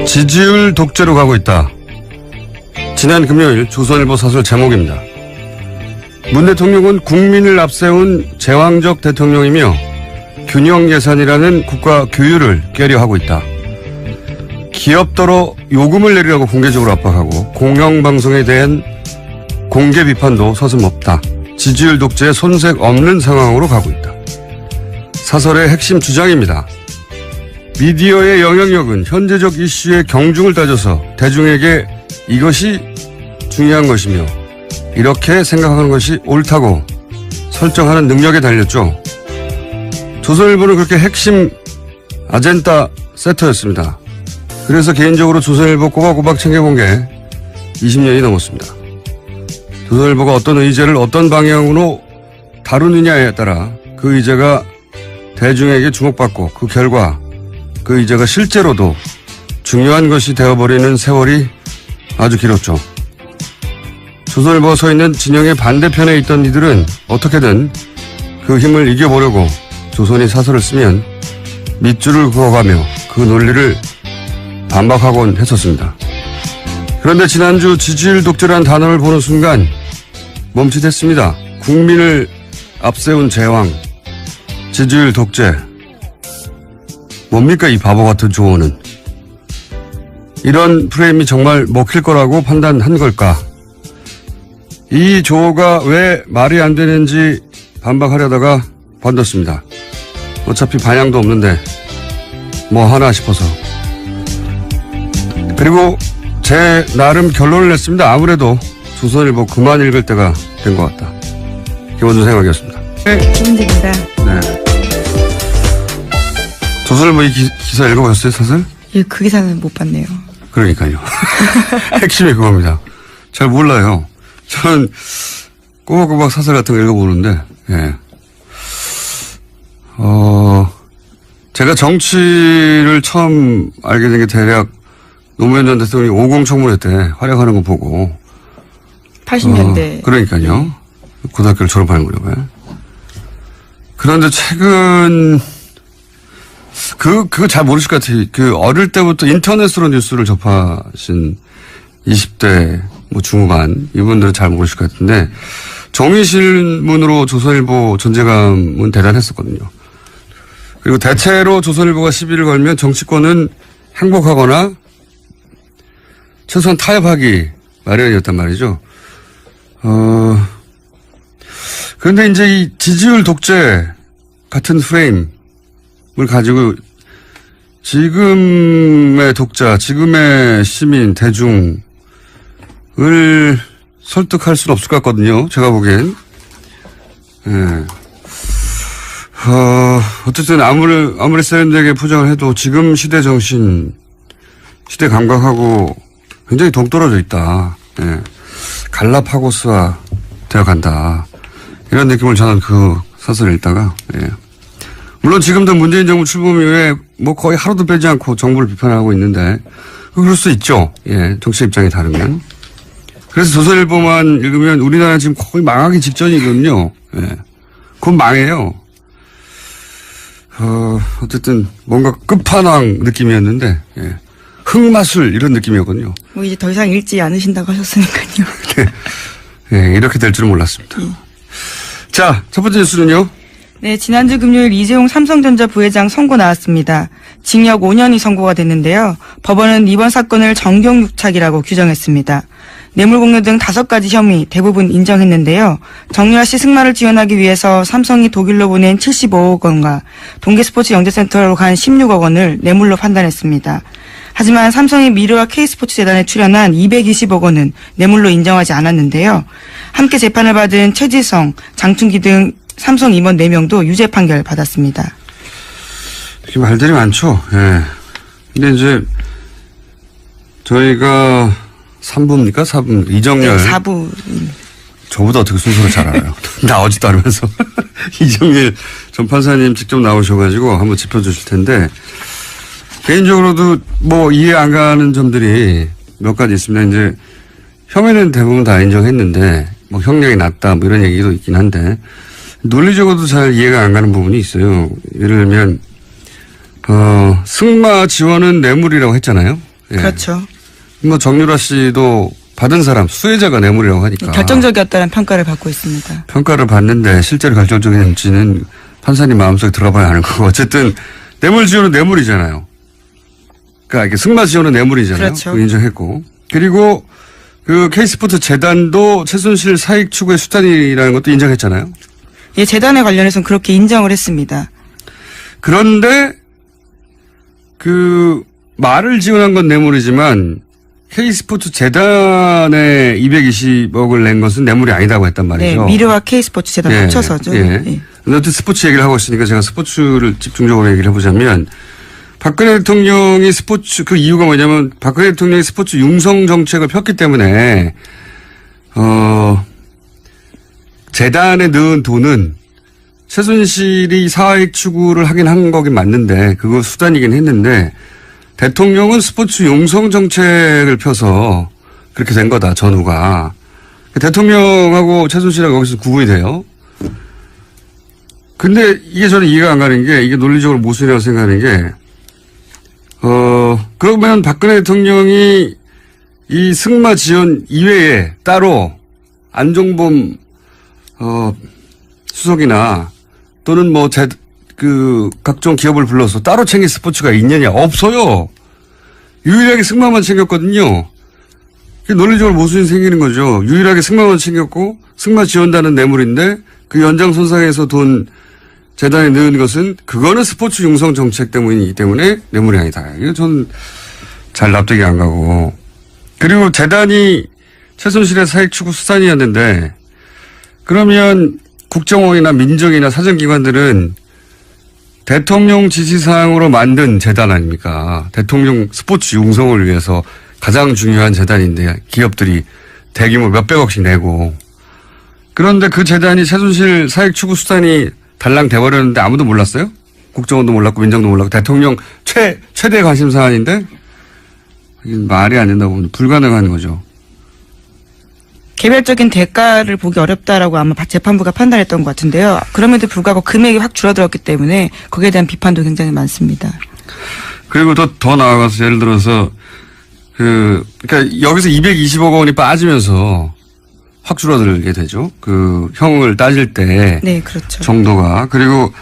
지지율 독재로 가고 있다. 지난 금요일 조선일보 사설 제목입니다. 문 대통령은 국민을 앞세운 제왕적 대통령이며 균형 예산이라는 국가 규율을 깨려하고 있다. 기업더러 요금을 내리라고 공개적으로 압박하고 공영방송에 대한 공개 비판도 서슴없다. 지지율 독재에 손색 없는 상황으로 가고 있다. 사설의 핵심 주장입니다. 미디어의 영향력은 현재적 이슈의 경중을 따져서 대중에게 이것이 중요한 것이며 이렇게 생각하는 것이 옳다고 설정하는 능력에 달렸죠. 조선일보는 그렇게 핵심 아젠다 세터였습니다. 그래서 개인적으로 조선일보 꼬박꼬박 챙겨본 게 20년이 넘었습니다. 조선일보가 어떤 의제를 어떤 방향으로 다루느냐에 따라 그 의제가 대중에게 주목받고 그 결과 그 의제가 실제로도 중요한 것이 되어버리는 세월이 아주 길었죠. 조선일보가 서 있는 진영의 반대편에 있던 이들은 어떻게든 그 힘을 이겨보려고 조선이 사설을 쓰면 밑줄을 그어가며 그 논리를 반박하곤 했었습니다. 그런데 지난주 지지율 독재라는 단어를 보는 순간 멈칫했습니다. 국민을 앞세운 제왕, 지지율 독재. 뭡니까 이 바보 같은 조언은. 이런 프레임이 정말 먹힐 거라고 판단한 걸까? 이 조어가 왜 말이 안 되는지 반박하려다가 관뒀습니다. 어차피 반향도 없는데 뭐 하나 싶어서. 그리고 제 나름 결론을 냈습니다. 아무래도 조선일보 그만 읽을 때가 된 것 같다. 김원준 생각이었습니다. 김은지입니다. 네. 조선일보 이 기사 읽어보셨어요, 사설? 예, 그 기사는 못 봤네요. 그러니까요. 핵심이 그겁니다. 잘 몰라요. 저는 꼬박꼬박 사설 같은 거 읽어보는데, 예. 제가 정치를 처음 알게 된 게 대략 노무현 전 대통령이 50 청문회 때 활약하는 거 보고. 80년대. 그러니까요. 고등학교를 졸업하는 거라고요. 그런데 최근, 그거 잘 모르실 것 같아요. 어릴 때부터 인터넷으로 뉴스를 접하신 20대, 중후반, 이분들은 잘 모르실 것 같은데, 정의신문으로 조선일보 존재감은 대단했었거든요. 그리고 대체로 조선일보가 시비를 걸면 정치권은 행복하거나 최소한 타협하기 마련이었단 말이죠. 그런데 이제 이 지지율 독재 같은 프레임을 가지고 지금의 독자, 지금의 시민, 대중을 설득할 수는 없을 것 같거든요. 제가 보기엔. 예. 어쨌든 아무리 세련되게 포장을 해도 지금 시대 정신, 시대 감각하고 굉장히 동떨어져 있다. 예. 갈라파고스화 되어 간다. 이런 느낌을 저는 그 사설을 읽다가, 예. 물론 지금도 문재인 정부 출범 이후에 거의 하루도 빼지 않고 정부를 비판하고 있는데, 그럴 수 있죠. 예. 정치 입장이 다르면. 그래서 조선일보만 읽으면 우리나라 지금 거의 망하기 직전이거든요. 예. 그건 망해요. 어쨌든 뭔가 끝판왕 느낌이었는데, 예. 흑마술 이런 느낌이었거든요. 이제 더 이상 읽지 않으신다고 하셨으니까요. 네. 예, 이렇게 될 줄은 몰랐습니다. 자, 첫 번째 뉴스는요. 네, 지난주 금요일 이재용 삼성전자 부회장 선고 나왔습니다. 징역 5년이 선고가 됐는데요. 법원은 이번 사건을 정경유착이라고 규정했습니다. 뇌물공여 등 5가지 혐의 대부분 인정했는데요. 정유라 씨 승마를 지원하기 위해서 삼성이 독일로 보낸 75억 원과 동계스포츠 영재센터로 간 16억 원을 뇌물로 판단했습니다. 하지만 삼성이 미르와 K스포츠 재단에 출연한 220억 원은 뇌물로 인정하지 않았는데요. 함께 재판을 받은 최지성, 장충기 등 삼성 임원 4명도 유죄 판결 받았습니다. 이렇게 말들이 많죠. 예. 근데 이제 저희가 3부입니까? 4부. 이정열. 네, 4부. 저보다 어떻게 순서를 잘 알아요. 나오지도 않으면서. 이정열 전 판사님 직접 나오셔가지고 한번 짚어주실 텐데, 개인적으로도 이해 안 가는 점들이 몇 가지 있습니다. 이제 혐의는 대부분 다 인정했는데, 형량이 낮다, 이런 얘기도 있긴 한데, 논리적으로도 잘 이해가 안 가는 부분이 있어요. 예를 들면, 승마 지원은 뇌물이라고 했잖아요. 예. 그렇죠. 뭐 정유라 씨도 받은 사람 수혜자가 뇌물이라고 하니까 결정적이었다는 평가를 받고 있습니다. 평가를 받는데 실제로 결정적인지는 판사님 마음속에 들어봐야 하는 거고 어쨌든 뇌물 지원은 뇌물이잖아요. 그러니까 이게 승마 지원은 뇌물이잖아요. 그렇죠. 그거 인정했고 그리고 그 K스포츠 재단도 최순실 사익 추구의 수단이라는 것도 인정했잖아요. 예, 재단에 관련해서는 그렇게 인정을 했습니다. 그런데 그 말을 지원한 건 뇌물이지만 K스포츠 재단에 220억을 낸 것은 뇌물이 아니다고 했단 말이죠. 네, 미르와 K스포츠 재단 합쳐서죠. 예. 예. 어쨌든 스포츠 얘기를 하고 있으니까 제가 스포츠를 집중적으로 얘기를 해보자면 박근혜 대통령이 스포츠 그 이유가 뭐냐면 박근혜 대통령이 스포츠 융성 정책을 폈기 때문에 재단에 넣은 돈은 최순실이 사익 추구를 하긴 한 거긴 맞는데 그거 수단이긴 했는데 대통령은 스포츠 융성 정책을 펴서 그렇게 된 거다 전후가. 대통령하고 최순실하고 거기서 구분이 돼요. 근데 이게 저는 이해가 안 가는 게 이게 논리적으로 모순이라고 생각하는 게 그러면 박근혜 대통령이 이 승마 지원 이외에 따로 안종범 수석이나 또는 뭐 각종 기업을 불러서 따로 챙길 스포츠가 있느냐? 없어요. 유일하게 승마만 챙겼거든요. 논리적으로 모순이 생기는 거죠. 유일하게 승마만 챙겼고 승마 지원단은 뇌물인데 그 연장선상에서 돈 재단에 넣은 것은 그거는 스포츠 융성 정책 때문이기 때문에 뇌물이 아니다. 이거 저는 잘 납득이 안 가고. 그리고 재단이 최순실의 사익 추구 수단이었는데 그러면 국정원이나 민정이나 사정기관들은 대통령 지시사항으로 만든 재단 아닙니까? 대통령 스포츠 융성을 위해서 가장 중요한 재단인데 기업들이 대규모 몇백억씩 내고 그런데 그 재단이 최순실 사익 추구 수단이 달랑 돼버렸는데 아무도 몰랐어요? 국정원도 몰랐고 민정도 몰랐고 대통령 최대 관심 사안인데 말이 안 된다고 보면 불가능한 거죠. 개별적인 대가를 보기 어렵다라고 아마 재판부가 판단했던 것 같은데요. 그럼에도 불구하고 금액이 확 줄어들었기 때문에 거기에 대한 비판도 굉장히 많습니다. 그리고 더 나아가서 예를 들어서 그러니까 여기서 220억 원이 빠지면서 확 줄어들게 되죠. 그 형을 따질 때. 네, 그렇죠. 정도가. 그리고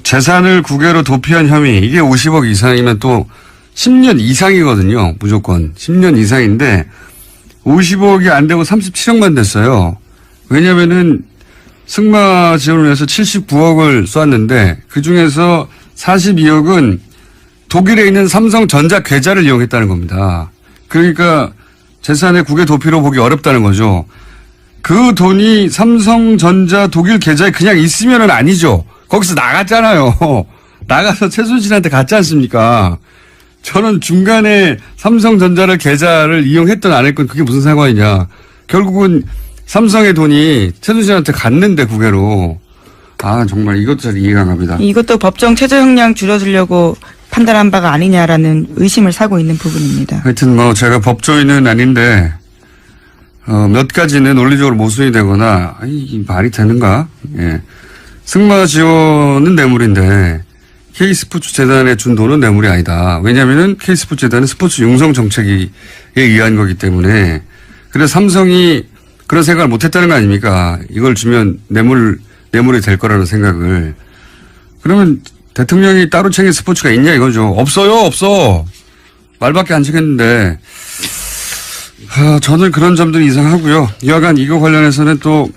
재산을 국외로 도피한 혐의 이게 50억 이상이면 또 10년 이상이거든요. 무조건 10년 이상인데 50억이 안 되고 37억만 됐어요. 왜냐면은 승마 지원을 위해서 79억을 쐈는데 그중에서 42억은 독일에 있는 삼성전자 계좌를 이용했다는 겁니다. 그러니까 재산의 국외 도피로 보기 어렵다는 거죠. 그 돈이 삼성전자 독일 계좌에 그냥 있으면은 아니죠. 거기서 나갔잖아요. 나가서 최순실한테 갔지 않습니까? 저는 중간에 삼성전자를 계좌를 이용했든 안 했건 그게 무슨 상관이냐. 결국은 삼성의 돈이 최순실한테 갔는데 국외로. 아 정말 이것도 잘 이해가 안 갑니다. 이것도 법정 최저 형량 줄여주려고 판단한 바가 아니냐라는 의심을 사고 있는 부분입니다. 하여튼 뭐 제가 법조인은 아닌데 몇 가지는 논리적으로 모순이 되거나 이 말이 되는가? 예. 승마 지원은 뇌물인데 K스포츠 재단에 준 돈은 뇌물이 아니다. 왜냐하면은 K스포츠 재단은 스포츠 융성 정책에 의한 거기 때문에 그래서 삼성이 그런 생각을 못했다는 거 아닙니까? 이걸 주면 뇌물이 될 거라는 생각을. 그러면 대통령이 따로 챙긴 스포츠가 있냐 이거죠. 없어요, 없어. 말밖에 안 챙겼는데. 저는 그런 점들이 이상하고요. 여하간 이거 관련해서는 또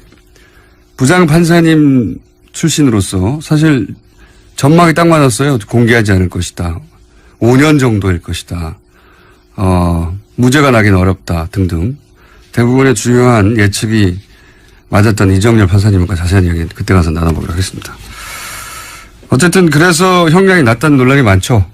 부장 판사님 출신으로서 사실 전망이 딱 맞았어요. 공개하지 않을 것이다. 5년 정도일 것이다. 무죄가 나긴 어렵다 등등. 대부분의 중요한 예측이 맞았던 이정열 판사님과 자세한 이야기 그때 가서 나눠보도록 하겠습니다. 어쨌든 그래서 형량이 낮다는 논란이 많죠.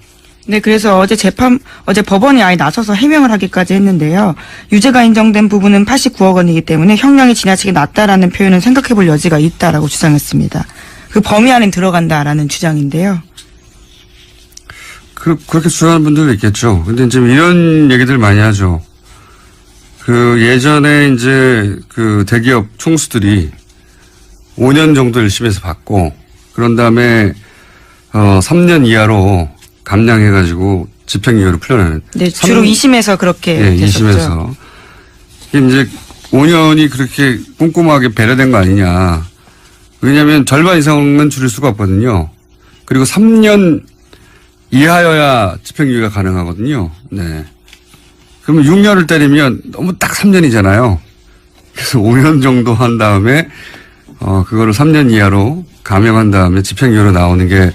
네, 그래서 어제 법원이 아예 나서서 해명을 하기까지 했는데요. 유죄가 인정된 부분은 89억 원이기 때문에 형량이 지나치게 낮다라는 표현은 생각해 볼 여지가 있다라고 주장했습니다. 그 범위 안에 들어간다라는 주장인데요. 그렇게 주장하는 분들도 있겠죠. 근데 이제 이런 얘기들 많이 하죠. 예전에 이제 대기업 총수들이 5년 정도 1심에서 받고 그런 다음에 3년 이하로 감량해가지고 집행유예로 풀려나는. 네, 주로 2심에서 그렇게 예, 됐었죠. 2심에서. 이게 이제 5년이 그렇게 꼼꼼하게 배려된 거 아니냐. 왜냐하면 절반 이상은 줄일 수가 없거든요. 그리고 3년 이하여야 집행유예가 가능하거든요. 네. 그러면 6년을 때리면 너무 딱 3년이잖아요. 그래서 5년 정도 한 다음에 그거를 3년 이하로 감형한 다음에 집행유예로 나오는 게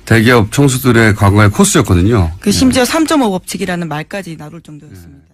대기업 총수들의 과거의 코스였거든요. 그 심지어 3.5 법칙이라는 말까지 나올 정도였습니다.